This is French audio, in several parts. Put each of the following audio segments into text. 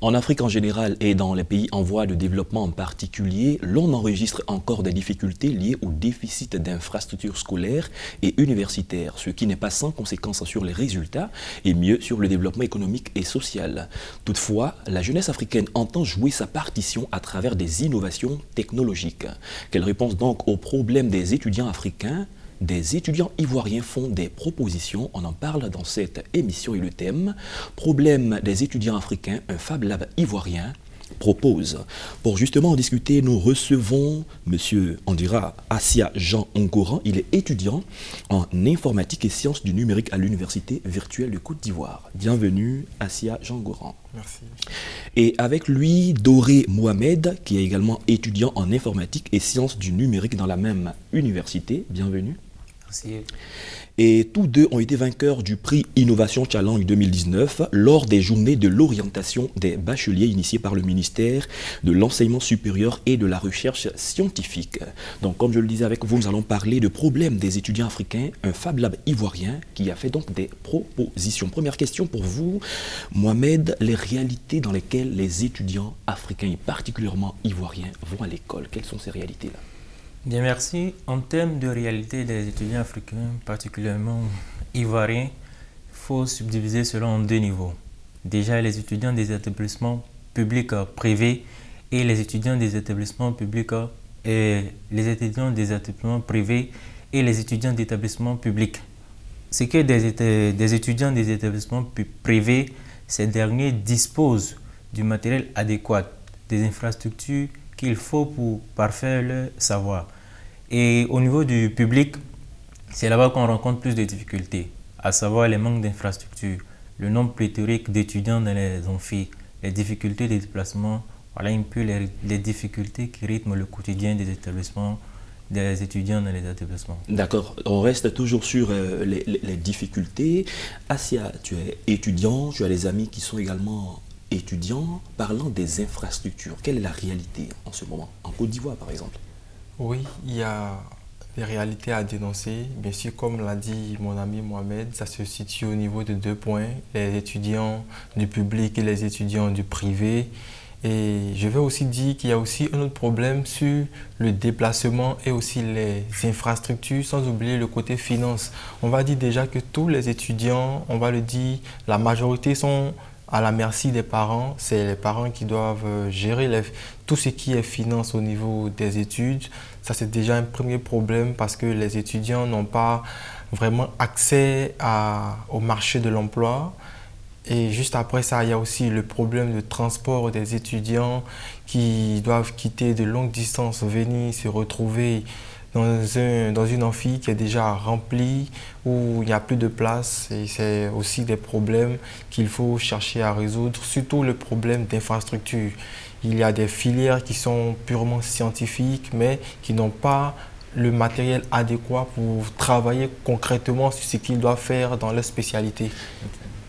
En Afrique en général et dans les pays en voie de développement en particulier, l'on enregistre encore des difficultés liées au déficit d'infrastructures scolaires et universitaires, ce qui n'est pas sans conséquence sur les résultats et mieux sur le développement économique et social. Toutefois, la jeunesse africaine entend jouer sa partition à travers des innovations technologiques. Quelle réponse donc aux problèmes des étudiants africains? Des étudiants ivoiriens font des propositions, on en parle dans cette émission et le thème « Problème des étudiants africains, un Fab Lab ivoirien » propose. Pour justement en discuter, nous recevons M. Andira Assia Jean Ongoran. Il est étudiant en informatique et sciences du numérique à l'Université virtuelle de Côte d'Ivoire. Bienvenue Assia Jean Ongoran. Merci. Et avec lui, Doré Mohamed, qui est également étudiant en informatique et sciences du numérique dans la même université. Bienvenue. Merci. Et tous deux ont été vainqueurs du prix Innovation Challenge 2019 lors des journées de l'orientation des bacheliers initiées par le ministère de l'Enseignement supérieur et de la Recherche scientifique. Donc comme je le disais avec vous, nous allons parler de problèmes des étudiants africains, un Fab Lab ivoirien qui a fait donc des propositions. Première question pour vous, Mohamed, les réalités dans lesquelles les étudiants africains et particulièrement ivoiriens vont à l'école, quelles sont ces réalités-là? Bien, merci. En termes de réalité des étudiants africains, particulièrement ivoiriens, il faut subdiviser cela en deux niveaux. Déjà, les étudiants des établissements publics privés et les étudiants des établissements publics et les étudiants des établissements privés et les étudiants d'établissements publics. Ce qui est des étudiants des établissements privés, ces derniers disposent du matériel adéquat, des infrastructures qu'il faut pour parfaire leur savoir. Et au niveau du public, c'est là-bas qu'on rencontre plus de difficultés, à savoir les manques d'infrastructures, le nombre pléthorique d'étudiants dans les amphis, les difficultés de déplacement, voilà un peu les difficultés qui rythment le quotidien des établissements, des étudiants dans les établissements. D'accord, on reste toujours sur les difficultés. Assia, tu es étudiant, tu as des amis qui sont également étudiants. Parlant des infrastructures, quelle est la réalité en ce moment, en Côte d'Ivoire par exemple? Oui, il y a des réalités à dénoncer. Bien sûr, comme l'a dit mon ami Mohamed, ça se situe au niveau de deux points, les étudiants du public et les étudiants du privé. Et je vais aussi dire qu'il y a aussi un autre problème sur le déplacement et aussi les infrastructures, sans oublier le côté finance. On va dire déjà que tous les étudiants, on va le dire, la majorité sont à la merci des parents. C'est les parents qui doivent gérer tout ce qui est finance au niveau des études. Ça, c'est déjà un premier problème parce que les étudiants n'ont pas vraiment accès au marché de l'emploi. Et juste après ça, il y a aussi le problème de transport des étudiants qui doivent quitter de longues distances, venir se retrouver dans une amphi qui est déjà remplie, où il n'y a plus de place. Et c'est aussi des problèmes qu'il faut chercher à résoudre, surtout le problème d'infrastructure. Il y a des filières qui sont purement scientifiques, mais qui n'ont pas le matériel adéquat pour travailler concrètement sur ce qu'ils doivent faire dans leur spécialité.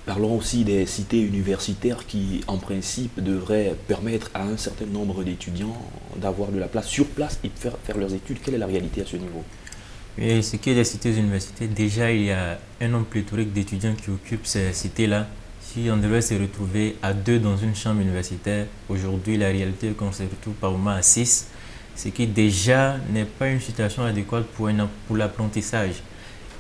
Parlons aussi des cités universitaires qui, en principe, devraient permettre à un certain nombre d'étudiants d'avoir de la place sur place et de faire leurs études. Quelle est la réalité à ce niveau? Et ce qui est des cités universitaires, déjà il y a un nombre pléthorique d'étudiants qui occupent ces cités-là. Si on devait se retrouver à 2 dans une chambre universitaire, aujourd'hui la réalité est qu'on se retrouve par moment à 6, ce qui déjà n'est pas une situation adéquate pour l'apprentissage.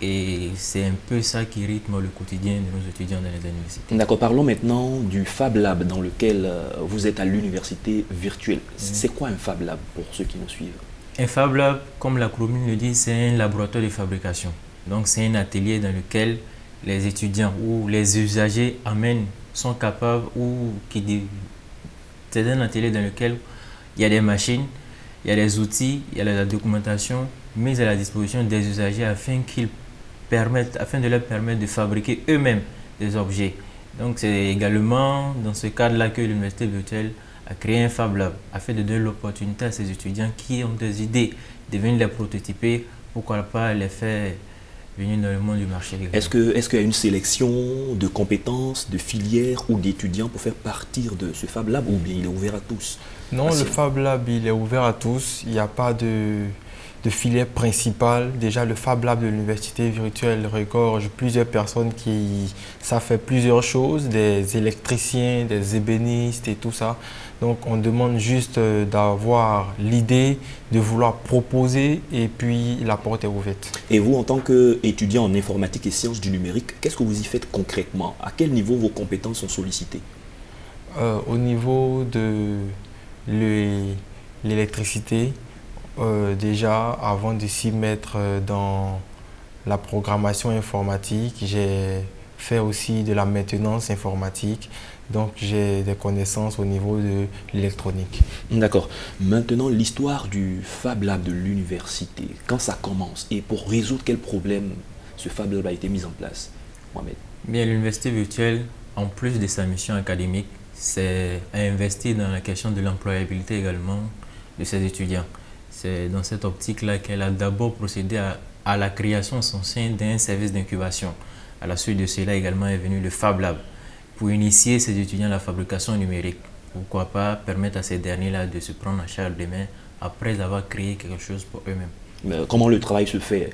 Et c'est un peu ça qui rythme le quotidien de nos étudiants dans les universités. D'accord, parlons maintenant du Fab Lab dans lequel vous êtes à l'université virtuelle. C'est quoi un Fab Lab pour ceux qui nous suivent? Un Fab Lab, comme l'acronyme le dit, c'est un laboratoire de fabrication. Donc c'est un atelier dans lequel les étudiants ou les usagers sont capables c'est un atelier dans lequel il y a des machines, il y a des outils, il y a la documentation mise à la disposition des usagers afin de leur permettre de fabriquer eux-mêmes des objets. Donc c'est également dans ce cadre-là que l'université virtuelle a créé un Fab Lab afin de donner l'opportunité à ces étudiants qui ont des idées de venir les prototyper, pourquoi pas les faire venir dans le monde du marché. Est-ce qu'il y a une sélection de compétences, de filières ou d'étudiants pour faire partir de ce Fab Lab ou bien il est ouvert à tous? Non, le Fab Lab il est ouvert à tous. Il n'y a pas de de filières principales. Déjà, le Fab Lab de l'Université virtuelle regorge plusieurs personnes qui savent faire plusieurs choses, des électriciens, des ébénistes et tout ça. Donc, on demande juste d'avoir l'idée de vouloir proposer et puis la porte est ouverte. Et vous, en tant qu'étudiant en informatique et sciences du numérique, qu'est-ce que vous y faites concrètement? À quel niveau vos compétences sont sollicitées? Au niveau de l'électricité, déjà avant de s'y mettre dans la programmation informatique, j'ai fait aussi de la maintenance informatique. Donc j'ai des connaissances au niveau de l'électronique. D'accord. Maintenant, l'histoire du Fab Lab de l'université, quand ça commence et pour résoudre quel problème ce Fab Lab a été mis en place, Mohamed? Bien, l'université virtuelle, en plus de sa mission académique, c'est investir dans la question de l'employabilité également de ses étudiants. C'est dans cette optique-là qu'elle a d'abord procédé à la création en son sein d'un service d'incubation. À la suite de cela également est venu le Fab Lab pour initier ses étudiants à la fabrication numérique. Pourquoi pas permettre à ces derniers-là de se prendre en charge demain après avoir créé quelque chose pour eux-mêmes. Comment le travail se fait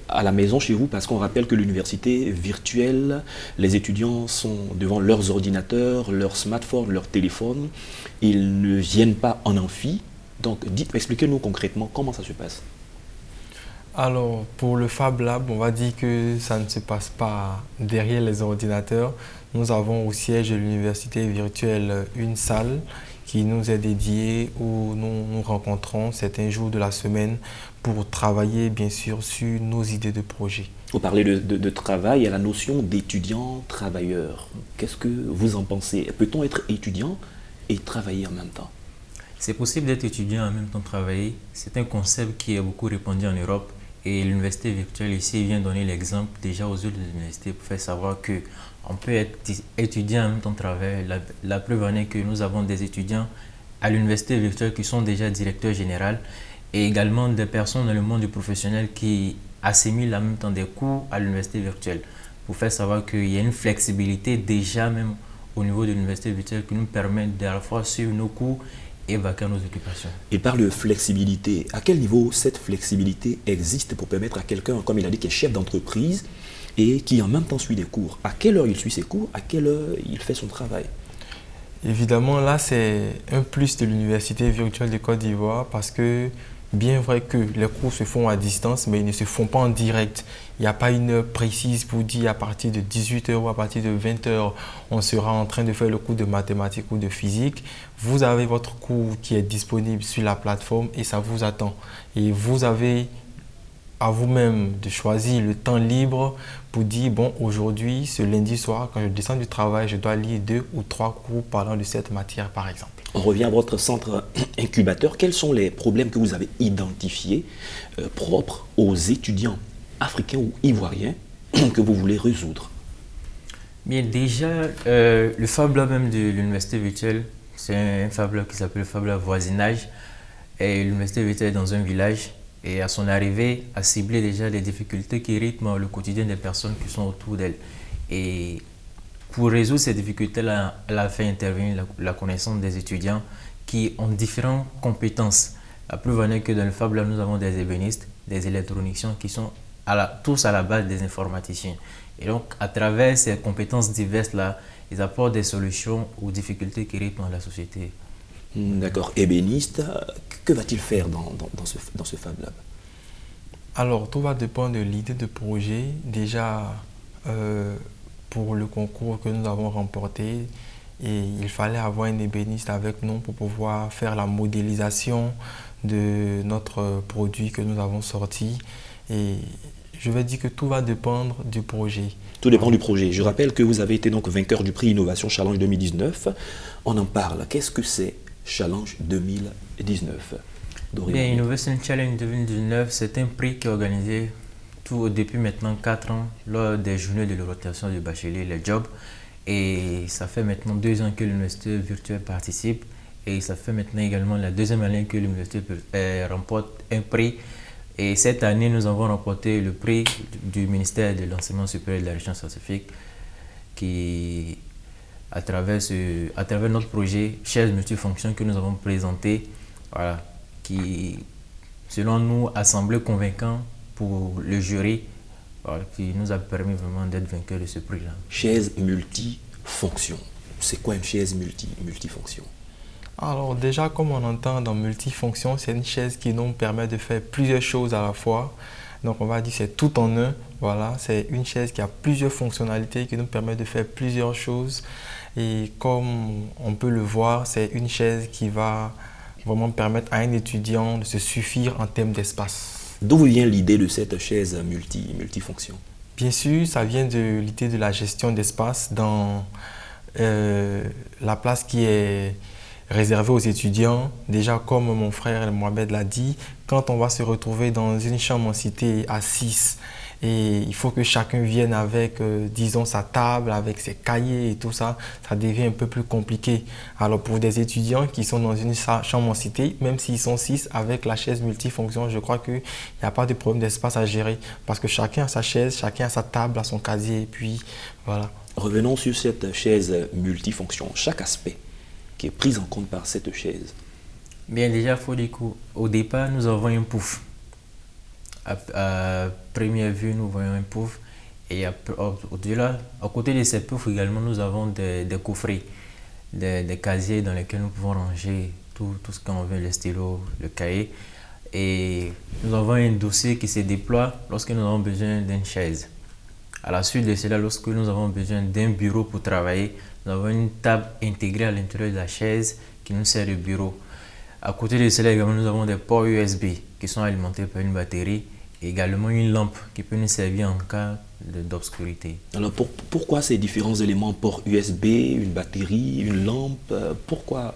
à la maison chez vous? Parce qu'on rappelle que l'université virtuelle, les étudiants sont devant leurs ordinateurs, leurs smartphones, leurs téléphones. Ils ne viennent pas en amphi. Donc, expliquez-nous concrètement comment ça se passe. Alors, pour le Fab Lab, on va dire que ça ne se passe pas derrière les ordinateurs. Nous avons au siège de l'université virtuelle une salle qui nous est dédiée où nous nous rencontrons certains jours de la semaine pour travailler bien sûr sur nos idées de projet. Vous parlez de travail, il y a la notion d'étudiant-travailleur. Qu'est-ce que vous en pensez? Peut-on être étudiant et travailler en même temps? C'est possible d'être étudiant et en même temps travailler. C'est un concept qui est beaucoup répandu en Europe et l'université virtuelle ici vient donner l'exemple déjà aux autres universités pour faire savoir qu'on peut être étudiant et en même temps travailler. La preuve en est que nous avons des étudiants à l'université virtuelle qui sont déjà directeurs généraux et également des personnes dans le monde du professionnel qui assimilent en même temps des cours à l'université virtuelle pour faire savoir qu'il y a une flexibilité déjà même au niveau de l'université virtuelle qui nous permet d'à la fois suivre nos cours et vaquer à nos occupations. Il parle de flexibilité. À quel niveau cette flexibilité existe pour permettre à quelqu'un, comme il a dit, qui est chef d'entreprise et qui en même temps suit des cours? À quelle heure il suit ses cours? À quelle heure il fait son travail? Évidemment, là, c'est un plus de l'université virtuelle de Côte d'Ivoire parce que bien vrai que les cours se font à distance, mais ils ne se font pas en direct. Il n'y a pas une heure précise pour dire à partir de 18h ou à partir de 20h, on sera en train de faire le cours de mathématiques ou de physique. Vous avez votre cours qui est disponible sur la plateforme et ça vous attend. Et vous avez à vous-même de choisir le temps libre pour dire, bon, aujourd'hui, ce lundi soir, quand je descends du travail, je dois lire 2 ou 3 cours parlant de cette matière, par exemple. On revient à votre centre incubateur. Quels sont les problèmes que vous avez identifiés propres aux étudiants africains ou ivoiriens que vous voulez résoudre? Bien, déjà, le Fab Lab même de l'université virtuelle, c'est un Fab Lab qui s'appelle le Fab Lab voisinage. Et l'université virtuelle est dans un village. Et à son arrivée, a ciblé déjà les difficultés qui rythment le quotidien des personnes qui sont autour d'elle. Et pour résoudre ces difficultés-là, elle a fait intervenir la connaissance des étudiants qui ont différentes compétences. La preuve en est que dans le Fab Lab, nous avons des ébénistes, des électroniciens qui sont tous à la base des informaticiens. Et donc, à travers ces compétences diverses-là, ils apportent des solutions aux difficultés qui rythment la société. D'accord. Ébéniste, que va-t-il faire dans ce Fab Lab? Alors, tout va dépendre de l'idée de projet. Déjà, pour le concours que nous avons remporté, et il fallait avoir un ébéniste avec nous pour pouvoir faire la modélisation de notre produit que nous avons sorti. Et je vais dire que tout va dépendre du projet. Tout dépend du projet. Je rappelle que vous avez été donc vainqueur du prix Innovation Challenge 2019. On en parle. Qu'est-ce que c'est Challenge 2019? Bien, Innovation Challenge 2019, c'est un prix qui est organisé depuis maintenant 4 ans lors des journées de l'orientation du bachelier, les jobs. Et ça fait maintenant 2 ans que l'université virtuelle participe. Et ça fait maintenant également la 2e année que l'université remporte un prix. Et cette année, nous avons remporté le prix du ministère de l'Enseignement supérieur et de la Recherche scientifique qui, à travers notre projet Chaise multifonction que nous avons présenté, voilà, qui selon nous, a semblé convaincant pour le jury, voilà, qui nous a permis vraiment d'être vainqueurs de ce prix-là. Chaise multifonction. C'est quoi une chaise multifonction? Alors déjà, comme on entend dans multifonction, c'est une chaise qui nous permet de faire plusieurs choses à la fois. Donc on va dire que c'est tout en un. Voilà, c'est une chaise qui a plusieurs fonctionnalités, qui nous permet de faire plusieurs choses. Et comme on peut le voir, c'est une chaise qui va vraiment permettre à un étudiant de se suffire en termes d'espace. D'où vient l'idée de cette chaise multifonction? Bien sûr, ça vient de l'idée de la gestion d'espace dans la place qui est réservé aux étudiants. Déjà, comme mon frère Mohamed l'a dit, quand on va se retrouver dans une chambre en cité à 6 et il faut que chacun vienne avec, disons, sa table, avec ses cahiers et tout ça, ça devient un peu plus compliqué. Alors pour des étudiants qui sont dans une chambre en cité, même s'ils sont 6, avec la chaise multifonction, je crois qu'il n'y a pas de problème d'espace à gérer parce que chacun a sa chaise, chacun a sa table, a son casier et puis voilà. Revenons sur cette chaise multifonction. Chaque aspect qui est pris en compte par cette chaise. Bien, déjà, il faut dire qu'au départ, nous avons un pouf. À première vue, nous voyons un pouf. Et au-delà, à côté de ces poufs également, nous avons des coffrets, des casiers dans lesquels nous pouvons ranger tout ce qu'on veut, le stylo, le cahier. Et nous avons un dossier qui se déploie lorsque nous avons besoin d'une chaise. À la suite de cela, lorsque nous avons besoin d'un bureau pour travailler, nous avons une table intégrée à l'intérieur de la chaise qui nous sert de bureau. À côté de cela également, nous avons des ports USB qui sont alimentés par une batterie et également une lampe qui peut nous servir en cas d'obscurité. Alors pourquoi ces différents éléments, port USB, une batterie, une lampe, pourquoi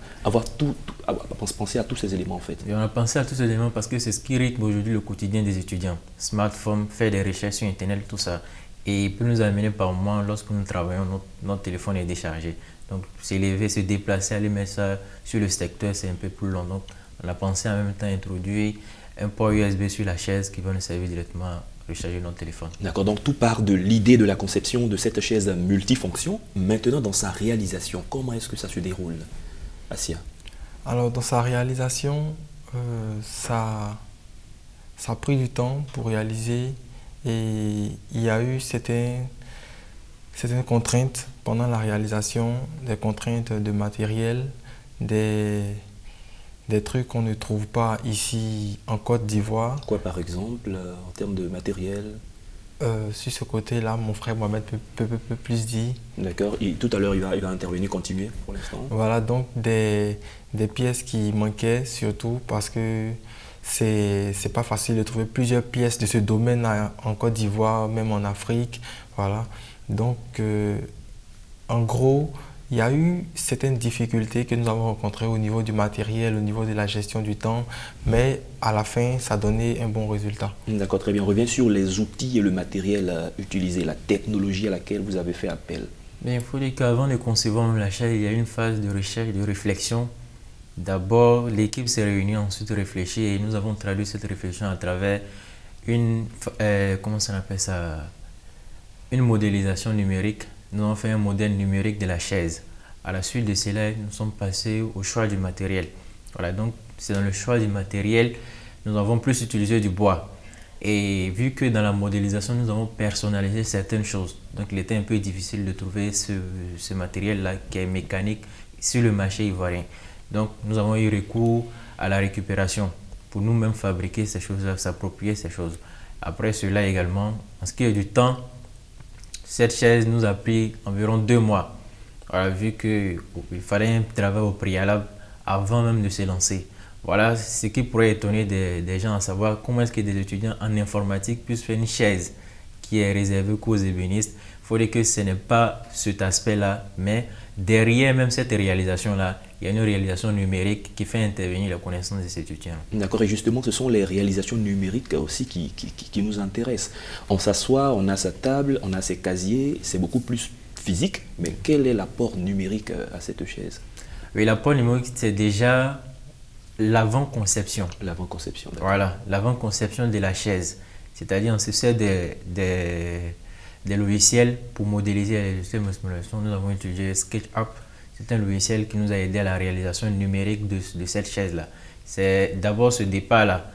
penser à tous ces éléments en fait? Et on a pensé à tous ces éléments parce que c'est ce qui rythme aujourd'hui le quotidien des étudiants. Smartphone, faire des recherches sur Internet, tout ça. Et il peut nous amener par moment, lorsque nous travaillons, notre téléphone est déchargé. Donc s'élever, se déplacer, aller mettre ça sur le secteur, c'est un peu plus long. Donc on a pensé en même temps introduire un port USB sur la chaise qui va nous servir directement à recharger notre téléphone. D'accord, donc tout part de l'idée de la conception de cette chaise multifonction. Maintenant, dans sa réalisation, comment est-ce que ça se déroule, Assia? Alors dans sa réalisation, ça a pris du temps pour réaliser. Et il y a eu certaines contraintes pendant la réalisation, des contraintes de matériel, des trucs qu'on ne trouve pas ici en Côte d'Ivoire. Quoi par exemple, en termes de matériel? Sur ce côté-là, mon frère Mohamed peut plus dire. D'accord, tout à l'heure il va intervenir, continuer pour l'instant. Voilà, donc des pièces qui manquaient surtout parce que c'est pas facile de trouver plusieurs pièces de ce domaine en Côte d'Ivoire, même en Afrique. Voilà. Donc, en gros, il y a eu certaines difficultés que nous avons rencontrées au niveau du matériel, au niveau de la gestion du temps, mais à la fin, ça a donné un bon résultat. D'accord, très bien. On revient sur les outils et le matériel utilisé, la technologie à laquelle vous avez fait appel. Mais il faut dire qu'avant de concevoir la chaise, il y a une phase de recherche, de réflexion. D'abord, l'équipe s'est réunie, ensuite réfléchit et nous avons traduit cette réflexion à travers une modélisation numérique. Nous avons fait un modèle numérique de la chaise. À la suite de cela, nous sommes passés au choix du matériel. Voilà, donc c'est dans le choix du matériel, nous avons plus utilisé du bois. Et vu que dans la modélisation, nous avons personnalisé certaines choses, donc il était un peu difficile de trouver ce matériel-là qui est mécanique sur le marché ivoirien. Donc, nous avons eu recours à la récupération pour nous-mêmes fabriquer ces choses-là, s'approprier ces choses. Après cela également, en ce qui est du temps, cette chaise nous a pris environ 2 mois. Voilà, vu qu'il fallait un travail au préalable avant même de se lancer. Voilà ce qui pourrait étonner des gens à savoir comment est-ce que des étudiants en informatique puissent faire une chaise qui est réservée qu'aux ébénistes. Il faudrait que ce n'est pas cet aspect-là, mais derrière même cette réalisation-là, il y a une réalisation numérique qui fait intervenir la connaissance des étudiants. D'accord, et justement, ce sont les réalisations numériques aussi qui nous intéressent. On s'assoit, on a sa table, on a ses casiers, c'est beaucoup plus physique, mais quel est l'apport numérique à cette chaise? Oui, l'apport numérique, c'est déjà l'avant-conception. L'avant-conception, d'accord. Voilà, l'avant-conception de la chaise. C'est-à-dire, on se sert des logiciels pour modéliser les systèmes de simulation. Nous avons utilisé SketchUp. C'est un logiciel qui nous a aidé à la réalisation numérique de cette chaise-là. C'est d'abord ce départ-là.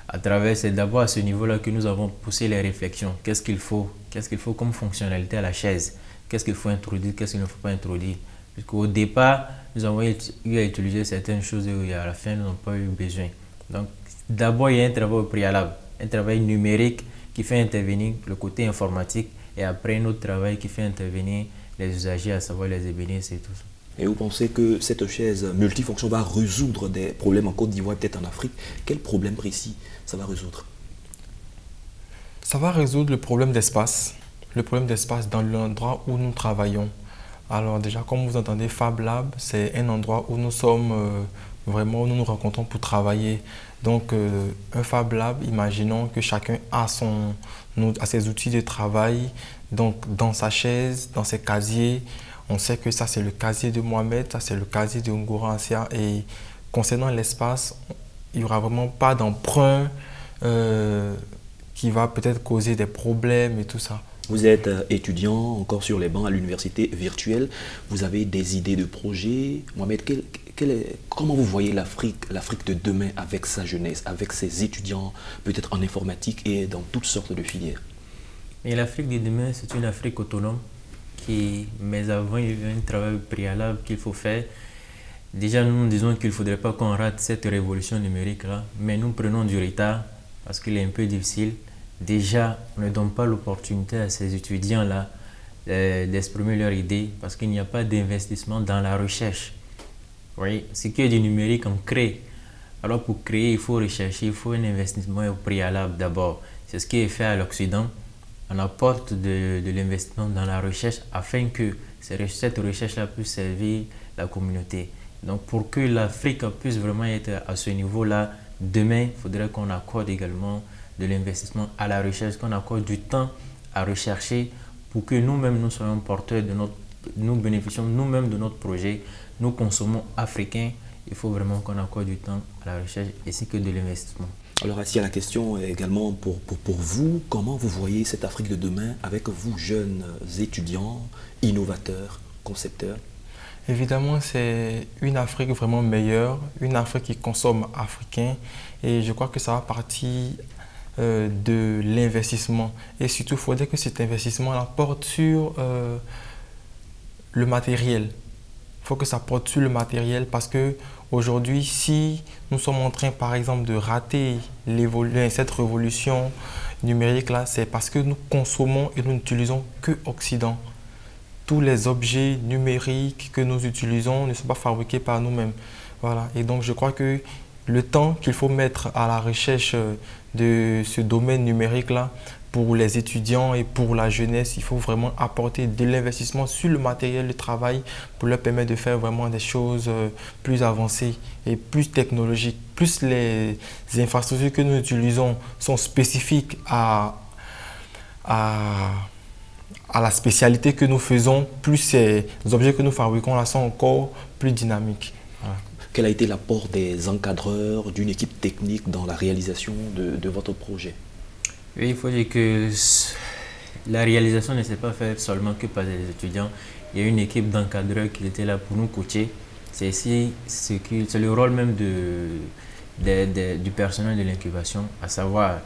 À travers, c'est d'abord à ce niveau-là que nous avons poussé les réflexions. Qu'est-ce qu'il faut? Qu'est-ce qu'il faut comme fonctionnalité à la chaise? Qu'est-ce qu'il faut introduire? Qu'est-ce qu'il ne faut pas introduire? Puisqu'au départ, nous avons eu à utiliser certaines choses et à la fin, nous n'avons pas eu besoin. Donc, d'abord, il y a un travail au préalable, un travail numérique qui fait intervenir le côté informatique et après un autre travail qui fait intervenir les usagers, à savoir les ébénistes et tout ça. Et vous pensez que cette chaise multifonction va résoudre des problèmes en Côte d'Ivoire, peut-être en Afrique? Quel problème précis ça va résoudre? Ça va résoudre le problème d'espace dans l'endroit où nous travaillons. Alors déjà, comme vous entendez, Fab Lab, c'est un endroit où nous sommes vraiment, où nous nous rencontrons pour travailler. Donc, un Fab Lab, imaginons que chacun a ses outils de travail, donc dans sa chaise, dans ses casiers. On sait que ça, c'est le casier de Mohamed, ça, c'est le casier de Ngora Asia. Et concernant l'espace, il n'y aura vraiment pas d'emprunt qui va peut-être causer des problèmes et tout ça. Vous êtes étudiant encore sur les bancs à l'université virtuelle. Vous avez des idées de projets. Mohamed, comment vous voyez l'Afrique de demain avec sa jeunesse, avec ses étudiants, peut-être en informatique et dans toutes sortes de filières? Et l'Afrique de demain, c'est une Afrique autonome. Mais avant, il y a un travail préalable qu'il faut faire. Déjà, nous disons qu'il ne faudrait pas qu'on rate cette révolution numérique-là, mais nous prenons du retard parce qu'il est un peu difficile. Déjà, on ne donne pas l'opportunité à ces étudiants-là d'exprimer leurs idées parce qu'il n'y a pas d'investissement dans la recherche. Oui, ce qui est du numérique, on crée. Alors pour créer, il faut rechercher, il faut un investissement au préalable d'abord. C'est ce qui est fait à l'Occident. On apporte de l'investissement dans la recherche afin que cette recherche-là puisse servir la communauté. Donc pour que l'Afrique puisse vraiment être à ce niveau-là, demain, il faudrait qu'on accorde également de l'investissement à la recherche, qu'on accorde du temps à rechercher pour que nous-mêmes nous soyons porteurs nous bénéficions nous-mêmes de notre projet, nous consommons africains. Il faut vraiment qu'on accorde du temps à la recherche ainsi que de l'investissement. Alors, ici, la question également pour vous, comment vous voyez cette Afrique de demain avec vous, jeunes étudiants, innovateurs, concepteurs? Évidemment, c'est une Afrique vraiment meilleure, une Afrique qui consomme africain et je crois que ça va partir de l'investissement. Et surtout, il faudrait que cet investissement porte sur le matériel. Il faut que ça porte sur le matériel parce que aujourd'hui, si nous sommes en train, par exemple, de rater cette révolution numérique-là, c'est parce que nous consommons et nous n'utilisons que Occident. Tous les objets numériques que nous utilisons ne sont pas fabriqués par nous-mêmes. Voilà. Et donc, je crois que le temps qu'il faut mettre à la recherche de ce domaine numérique-là, pour les étudiants et pour la jeunesse, il faut vraiment apporter de l'investissement sur le matériel de travail pour leur permettre de faire vraiment des choses plus avancées et plus technologiques. Plus les infrastructures que nous utilisons sont spécifiques à la spécialité que nous faisons, plus ces objets que nous fabriquons là sont encore plus dynamiques. Voilà. Quel a été l'apport des encadreurs, d'une équipe technique dans la réalisation de votre projet? Oui, il faut dire que la réalisation ne s'est pas faite seulement que par les étudiants. Il y a une équipe d'encadreurs qui était là pour nous coacher. C'est le rôle même du personnel de l'incubation, à savoir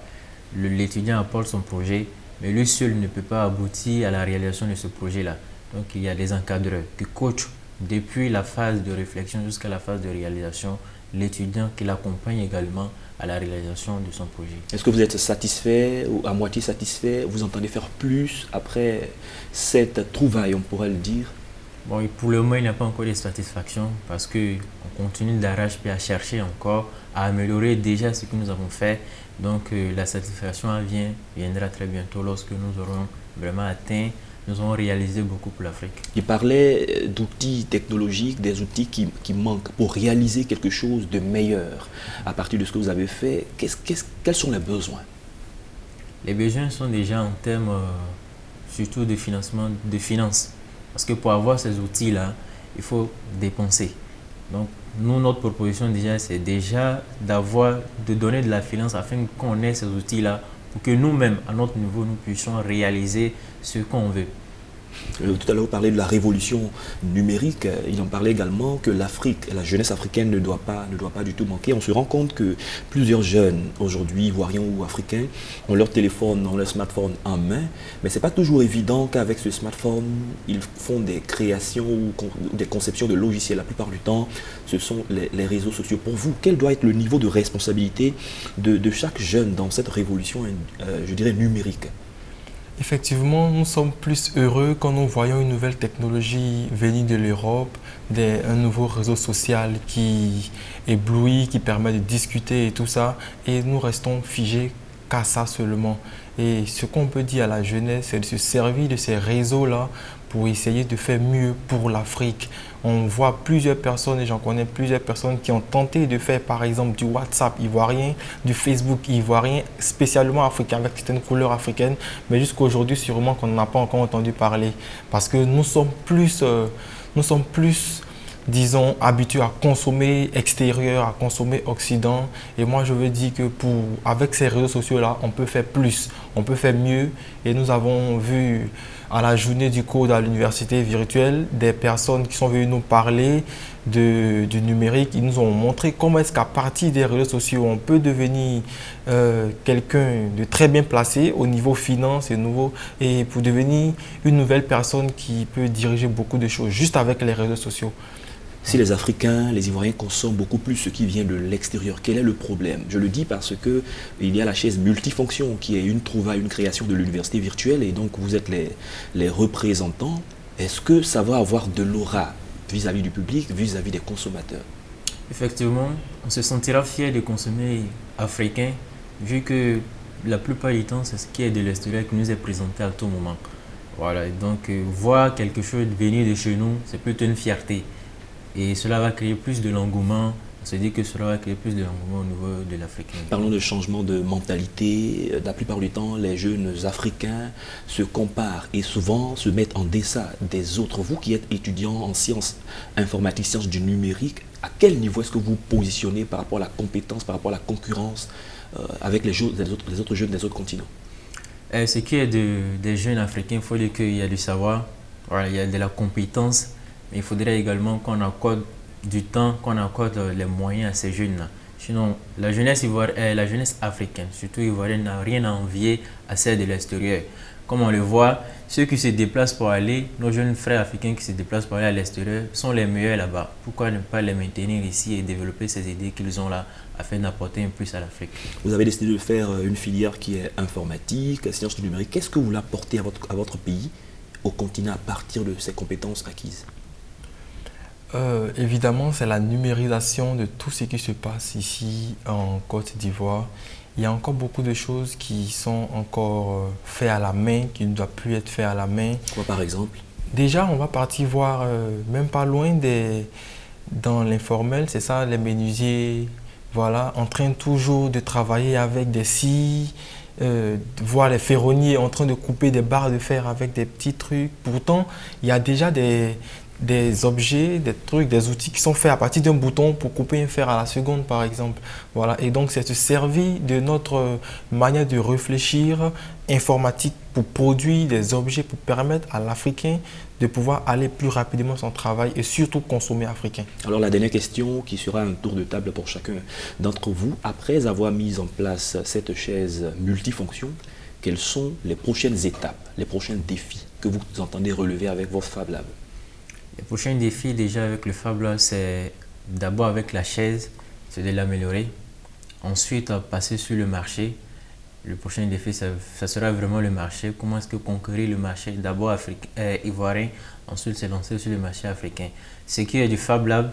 l'étudiant apporte son projet, mais lui seul ne peut pas aboutir à la réalisation de ce projet-là. Donc il y a des encadreurs qui coachent depuis la phase de réflexion jusqu'à la phase de réalisation, l'étudiant qui l'accompagne également à la réalisation de son projet. Est-ce que vous êtes satisfait ou à moitié satisfait? Vous entendez faire plus après cette trouvaille, on pourrait le dire? Bon, et pour le moment, il n'y a pas encore de satisfaction parce qu'on continue d'arrache-pied à chercher encore, à améliorer déjà ce que nous avons fait. Donc la satisfaction viendra très bientôt lorsque nous aurons vraiment atteint. Nous avons réalisé beaucoup pour l'Afrique. Il parlait d'outils technologiques, des outils qui manquent pour réaliser quelque chose de meilleur. À partir de ce que vous avez fait, quels sont les besoins? Les besoins sont déjà en termes surtout de financement, de finances. Parce que pour avoir ces outils-là, il faut dépenser. Donc, nous, notre proposition déjà, c'est déjà de donner de la finance afin qu'on ait ces outils-là pour que nous-mêmes, à notre niveau, nous puissions réaliser ce qu'on veut. Tout à l'heure, vous parlez de la révolution numérique. Il en parlait également que l'Afrique, la jeunesse africaine ne doit pas du tout manquer. On se rend compte que plusieurs jeunes aujourd'hui, ivoiriens ou africains, ont leur téléphone, ont leur smartphone en main, mais ce n'est pas toujours évident qu'avec ce smartphone, ils font des créations ou des conceptions de logiciels. La plupart du temps, ce sont les réseaux sociaux. Pour vous, quel doit être le niveau de responsabilité de chaque jeune dans cette révolution, je dirais, numérique? Effectivement, nous sommes plus heureux quand nous voyons une nouvelle technologie venir de l'Europe, un nouveau réseau social qui éblouit, qui permet de discuter et tout ça. Et nous restons figés qu'à ça seulement. Et ce qu'on peut dire à la jeunesse, c'est de se servir de ces réseaux-là pour essayer de faire mieux pour l'Afrique. On voit plusieurs personnes, et j'en connais plusieurs personnes qui ont tenté de faire par exemple du WhatsApp ivoirien, du Facebook ivoirien, spécialement africain, avec certaines couleurs africaines, mais jusqu'à aujourd'hui, sûrement qu'on n'en a pas encore entendu parler. Parce que nous sommes plus, disons, habitués à consommer extérieur, à consommer Occident. Et moi, je veux dire que avec ces réseaux sociaux-là, on peut faire plus, on peut faire mieux. Et nous avons vu à la journée du code à l'université virtuelle des personnes qui sont venues nous parler du numérique. Ils nous ont montré comment est-ce qu'à partir des réseaux sociaux, on peut devenir quelqu'un de très bien placé au niveau finance et pour devenir une nouvelle personne qui peut diriger beaucoup de choses juste avec les réseaux sociaux. Si les Africains, les Ivoiriens consomment beaucoup plus ce qui vient de l'extérieur, quel est le problème? Je le dis parce qu'il y a la chaise multifonction qui est une trouvaille, une création de l'université virtuelle et donc vous êtes les représentants. Est-ce que ça va avoir de l'aura vis-à-vis du public, vis-à-vis des consommateurs? Effectivement, on se sentira fier de consommer africain vu que la plupart du temps, c'est ce qui est de l'extérieur qui nous est présenté à tout moment. Voilà, donc voir quelque chose venir de chez nous, c'est plutôt une fierté. Et cela va créer plus de l'engouement. On se dit que cela va créer plus de l'engouement au niveau de l'Africain. Parlons de changement de mentalité. La plupart du temps, les jeunes Africains se comparent et souvent se mettent en deçà des autres. Vous qui êtes étudiant en sciences informatiques, sciences du numérique, à quel niveau est-ce que vous positionnez par rapport à la compétence, par rapport à la concurrence avec les autres jeunes des autres continents? Ce qui est des jeunes Africains, il faut dire qu'il y a du savoir, voilà, il y a de la compétence. Mais il faudrait également qu'on accorde du temps, qu'on accorde les moyens à ces jeunes-là. Sinon, la jeunesse africaine, surtout ivoirienne, n'a rien à envier à celle de l'extérieur. Comme on le voit, ceux qui se déplacent pour aller, nos jeunes frères africains qui se déplacent pour aller à l'extérieur, sont les meilleurs là-bas. Pourquoi ne pas les maintenir ici et développer ces idées qu'ils ont là afin d'apporter un plus à l'Afrique? Vous avez décidé de faire une filière qui est informatique, sciences du numérique. Qu'est-ce que vous voulez apporter à votre pays, au continent, à partir de ces compétences acquises? Évidemment, c'est la numérisation de tout ce qui se passe ici en Côte d'Ivoire. Il y a encore beaucoup de choses qui sont encore faites à la main, qui ne doivent plus être faites à la main. Quoi par exemple? Déjà, on va partir voir, même pas loin dans l'informel, c'est ça, les menuisiers, voilà, en train toujours de travailler avec des scies, voir les ferronniers en train de couper des barres de fer avec des petits trucs. Pourtant, il y a déjà des objets, des trucs, des outils qui sont faits à partir d'un bouton pour couper un fer à la seconde, par exemple. Voilà. Et donc, c'est se servir de notre manière de réfléchir informatique pour produire des objets, pour permettre à l'Africain de pouvoir aller plus rapidement son travail et surtout consommer africain. Alors, la dernière question qui sera un tour de table pour chacun d'entre vous. Après avoir mis en place cette chaise multifonction, quelles sont les prochaines étapes, les prochains défis que vous entendez relever avec votre Fab Lab? Les prochains défis déjà avec le Fab Lab, c'est d'abord avec la chaise, c'est de l'améliorer. Ensuite, passer sur le marché. Le prochain défi, ça sera vraiment le marché. Comment est-ce que conquérir le marché d'abord ivoirien, ensuite se lancer sur le marché africain. Ce qui est du Fab Lab,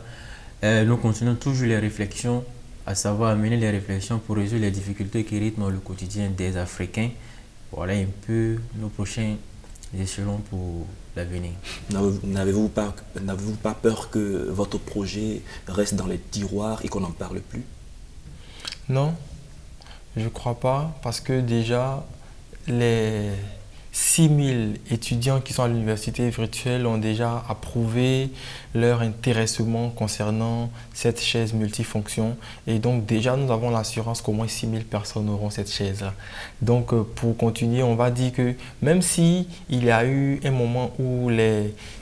nous continuons toujours les réflexions, à savoir amener les réflexions pour résoudre les difficultés qui rythment le quotidien des Africains. Voilà un peu nos prochains échelons pour l'avenir. N'avez-vous pas peur que votre projet reste dans les tiroirs et qu'on n'en parle plus? Non, je ne crois pas, parce que déjà, les 6000 étudiants qui sont à l'université virtuelle ont déjà approuvé leur intéressement concernant cette chaise multifonction. Et donc déjà, nous avons l'assurance qu'au moins 6000 personnes auront cette chaise-là. Donc pour continuer, on va dire que même si il y a eu un moment où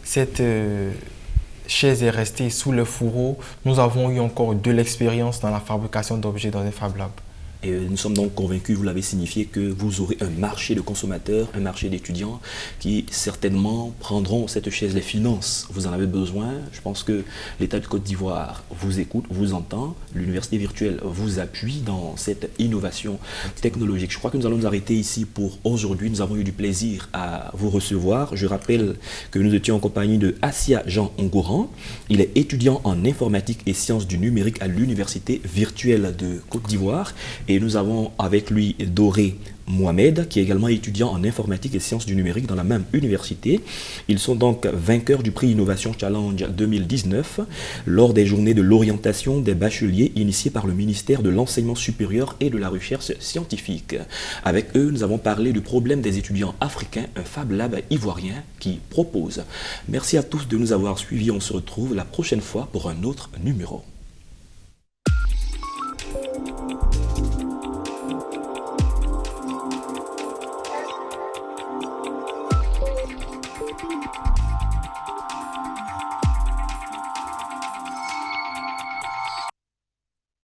cette chaise est restée sous le fourreau, nous avons eu encore de l'expérience dans la fabrication d'objets dans un Fab Lab. Et nous sommes donc convaincus, vous l'avez signifié, que vous aurez un marché de consommateurs, un marché d'étudiants qui certainement prendront cette chaise. Les finances, vous en avez besoin. Je pense que l'État de Côte d'Ivoire vous écoute, vous entend. L'université virtuelle vous appuie dans cette innovation technologique. Je crois que nous allons nous arrêter ici pour aujourd'hui. Nous avons eu du plaisir à vous recevoir. Je rappelle que nous étions en compagnie de Assia Jean Ngouran. Il est étudiant en informatique et sciences du numérique à l'université virtuelle de Côte d'Ivoire. Et nous avons avec lui Doré Mohamed, qui est également étudiant en informatique et sciences du numérique dans la même université. Ils sont donc vainqueurs du prix Innovation Challenge 2019 lors des journées de l'orientation des bacheliers initiées par le ministère de l'Enseignement supérieur et de la Recherche scientifique. Avec eux, nous avons parlé du problème des étudiants africains, un Fab Lab ivoirien qui propose. Merci à tous de nous avoir suivis. On se retrouve la prochaine fois pour un autre numéro.